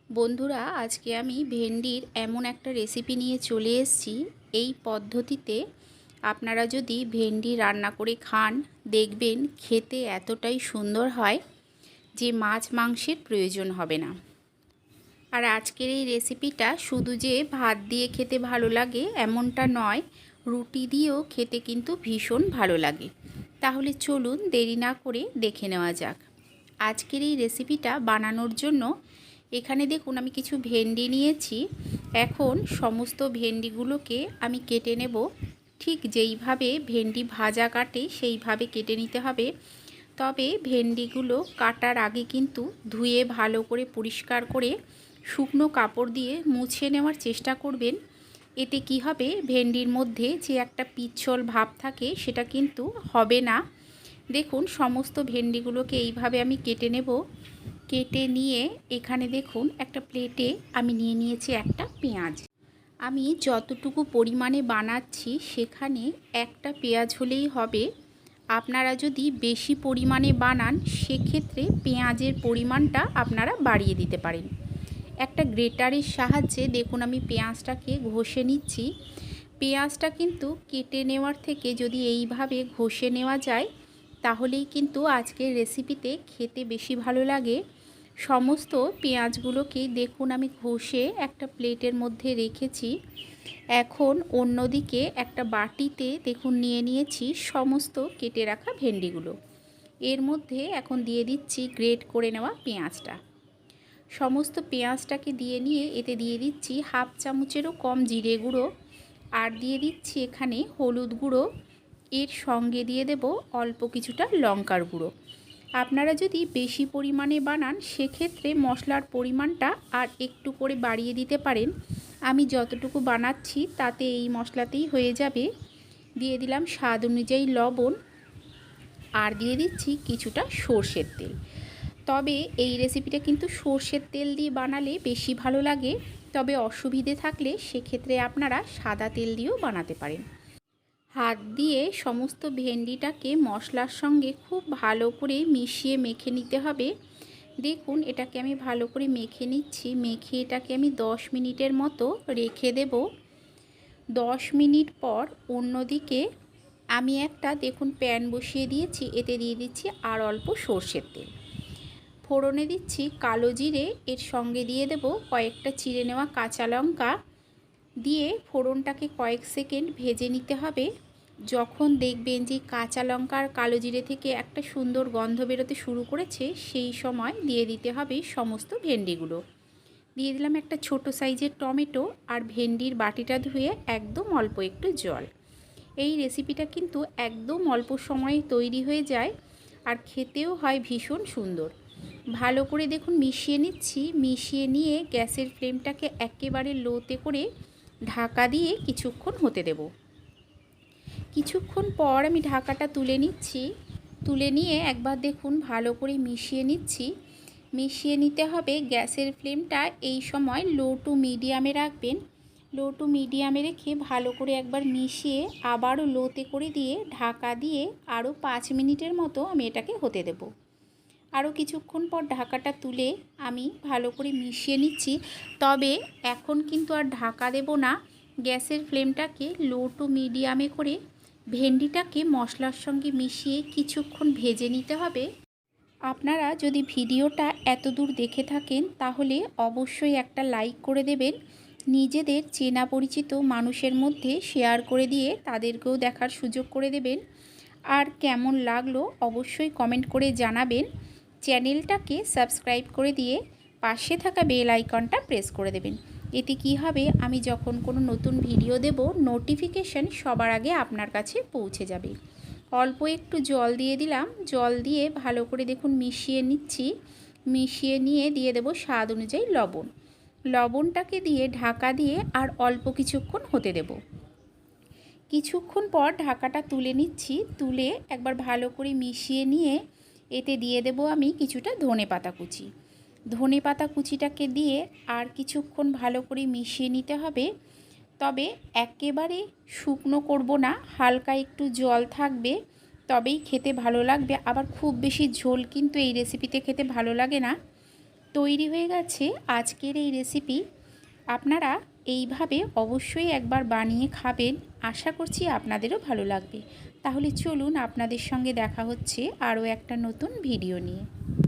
বন্ধুরা, আজকে আমি ভেন্ডির এমন একটা রেসিপি নিয়ে চলে এসেছি। এই পদ্ধতিতে আপনারা যদি ভেন্ডি রান্না করে খান, দেখবেন খেতে এতটাই সুন্দর হয় যে মাছ মাংসের প্রয়োজন হবে না। আর আজকের এই রেসিপিটা শুধু যে ভাত দিয়ে খেতে ভালো লাগে এমনটা নয়, রুটি দিয়েও খেতে কিন্তু ভীষণ ভালো লাগে। তাহলে চলুন দেরি না করে দেখে নেওয়া যাক। আজকের এই রেসিপিটা বানানোর জন্য এখানে দেখুন আমি কিছু ভেন্ডি নিয়েছি। এখন সমস্ত ভেন্ডিগুলোকে আমি কেটে নেব। ঠিক যেইভাবে ভেন্ডি ভাজা কাটে সেইভাবে কেটে নিতে হবে। তবে ভেন্ডিগুলো কাটার আগে কিন্তু ধুয়ে ভালো করে পরিষ্কার করে শুকনো কাপড় দিয়ে মুছে নেওয়ার চেষ্টা করবেন। এতে কি হবে, ভেন্ডির মধ্যে যে একটা পিচ্ছল ভাব থাকে সেটা কিন্তু হবে না। দেখুন সমস্ত ভেন্ডিগুলোকে এইভাবে আমি কেটে নেব। কেটে নিয়ে এখানে দেখুন একটা প্লেটে আমি নিয়ে নিয়েছি একটা পেঁয়াজ। আমি যতটুকু পরিমাণে বানাচ্ছি সেখানে একটা পেঁয়াজ হলেই হবে। আপনারা যদি বেশি পরিমাণে বানান সেক্ষেত্রে পেঁয়াজের পরিমাণটা আপনারা বাড়িয়ে দিতে পারেন। একটা গ্রেটারের সাহায্যে দেখুন আমি পেঁয়াজটাকে ঘষে নিচ্ছি। পেঁয়াজটা কিন্তু কেটে নেওয়ার থেকে যদি এইভাবে ঘষে নেওয়া যায় তাহলেই কিন্তু আজকের রেসিপিতে খেতে বেশি ভালো লাগে। সমস্ত পেঁয়াজগুলোকে দেখুন আমি ঘষে একটা প্লেটের মধ্যে রেখেছি। এখন অন্যদিকে একটা বাটিতে দেখুন নিয়ে নিয়েছি সমস্ত কেটে রাখা ভেন্ডিগুলো। এর মধ্যে এখন দিয়ে দিচ্ছি গ্রেট করে নেওয়া পেঁয়াজটা। সমস্ত পেঁয়াজটাকে দিয়ে নিয়ে এতে দিয়ে দিচ্ছি হাফ চামচেরও কম জিরে গুঁড়ো, আর দিয়ে দিচ্ছি এখানে হলুদ গুঁড়ো। এর সঙ্গে দিয়ে দেব অল্প কিছুটা লঙ্কার গুঁড়ো। আপনারা যদি বেশি পরিমাণে বানান সেক্ষেত্রে মশলার পরিমাণটা আর একটু করে বাড়িয়ে দিতে পারেন। আমি যতটুকু বানাচ্ছি তাতে এই মশলাতেই হয়ে যাবে। দিয়ে দিলাম স্বাদ অনুযায়ী লবণ, আর দিয়ে দিচ্ছি কিছুটা সর্ষের তেল। তবে এই রেসিপিটা কিন্তু সর্ষের তেল দিয়ে বানালে বেশি ভালো লাগে। তবে অসুবিধে থাকলে সেক্ষেত্রে আপনারা সাদা তেল দিয়েও বানাতে পারেন। হাত দিয়ে সমস্ত ভেন্ডিটাকে মশলার সঙ্গে খুব ভালো করে মিশিয়ে মেখে নিতে হবে। দেখুন এটাকে আমি ভালো করে মেখে নিচ্ছি। মেখে এটাকে আমি 10 মিনিটের মতো রেখে দেব। 10 মিনিট পর অন্যদিকে আমি একটা দেখুন প্যান বসিয়ে দিয়েছি। এতে দিয়ে দিচ্ছি আর অল্প সর্ষের তেল। ফোড়নে দিচ্ছি কালো জিরে, এর সঙ্গে দিয়ে দেব কয়েকটা চিড়ে নেওয়া কাঁচা লঙ্কা। দিয়ে ফোড়নটাকে কয়েক সেকেন্ড ভেজে নিতে হবে। যখন দেখবেন যে কাঁচা লঙ্কা আর কালো জিরে থেকে একটা সুন্দর গন্ধ বেরোতে শুরু করেছে সেই সময় দিয়ে দিতে হবে সমস্ত ভেন্ডিগুলো। দিয়ে দিলাম একটা ছোট সাইজের টমেটো, আর ভেন্ডির বাটিটা ধুয়ে একদম অল্প একটু জল। এই রেসিপিটা কিন্তু একদম অল্প সময়ে তৈরি হয়ে যায় আর খেতেও হয় ভীষণ সুন্দর। ভালো করে দেখুন মিশিয়ে নিচ্ছি। মিশিয়ে নিয়ে গ্যাসের ফ্লেমটাকে একেবারে লোতে করে ঢাকা দিয়ে কিছুক্ষণ হতে দেব। কিছুক্ষণ পর আমি ঢাকাটা তুলে নিচ্ছি। তুলে নিয়ে একবার দেখুন ভালো করে মিশিয়ে নিচ্ছি। মিশিয়ে নিতে হবে। গ্যাসের ফ্লেমটা এই সময় লো টু মিডিয়ামে রাখবেন। লো টু মিডিয়ামে রেখে ভালো করে একবার মিশিয়ে আবারও লোতে করে দিয়ে ঢাকা দিয়ে আরও 5 মিনিটের মতো আমি এটাকে হতে দেব। আরও কিছুক্ষণ পর ঢাকাটা তুলে আমি ভালো করে মিশিয়ে নিচ্ছি। তবে এখন কিন্তু আর ঢাকা দেব না। গ্যাসের ফ্লেমটাকে লো টু মিডিয়ামে করে ভেন্ডিটাকে মশলার সঙ্গে মিশিয়ে কিছুক্ষণ ভেজে নিতে হবে। আপনারা যদি ভিডিওটা এত দূর দেখে থাকেন তাহলে অবশ্যই একটা লাইক করে দেবেন। নিজেদের চেনা পরিচিত মানুষের মধ্যে শেয়ার করে দিয়ে তাদেরকেও দেখার সুযোগ করে দেবেন। আর কেমন লাগলো অবশ্যই কমেন্ট করে জানাবেন। চ্যানেলটাকে সাবস্ক্রাইব করে দিয়ে পাশে থাকা বেল আইকনটা প্রেস করে দেবেন। এতে কি হবে, আমি যখন কোনো নতুন ভিডিও দেব নোটিফিকেশান সবার আগে আপনার কাছে পৌঁছে যাবে। অল্প একটু জল দিয়ে দিলাম। জল দিয়ে ভালো করে দেখুন মিশিয়ে নিচ্ছি। মিশিয়ে নিয়ে দিয়ে দেব স্বাদ অনুযায়ী লবণ। লবণটাকে দিয়ে ঢাকা দিয়ে আর অল্প কিছুক্ষণ হতে দেব। কিছুক্ষণ পর ঢাকাটা তুলে নিচ্ছি। তুলে একবার ভালো করে মিশিয়ে নিয়ে এতে দিয়ে দেব আমি কিছুটা ধনেপাতা কুচি। ধনেপাতা কুচিটাকে দিয়ে আর কিছুক্ষণ ভালো করে মিশিয়ে নিতে হবে। তবে একেবারে শুকনো করব না, হালকা একটু জল থাকবে, তবেই খেতে ভালো লাগবে। আবার খুব বেশি ঝোল কিন্তু এই রেসিপিতে খেতে ভালো লাগে না। তো তৈরি হয়ে গেছে আজকের এই রেসিপি। আপনারা এইভাবে অবশ্যই একবার বানিয়ে খাবেন, আশা করছি আপনাদেরও ভালো লাগবে। তাহলে চলুন, আপনাদের সঙ্গে দেখা হচ্ছে আরও একটা নতুন ভিডিও নিয়ে।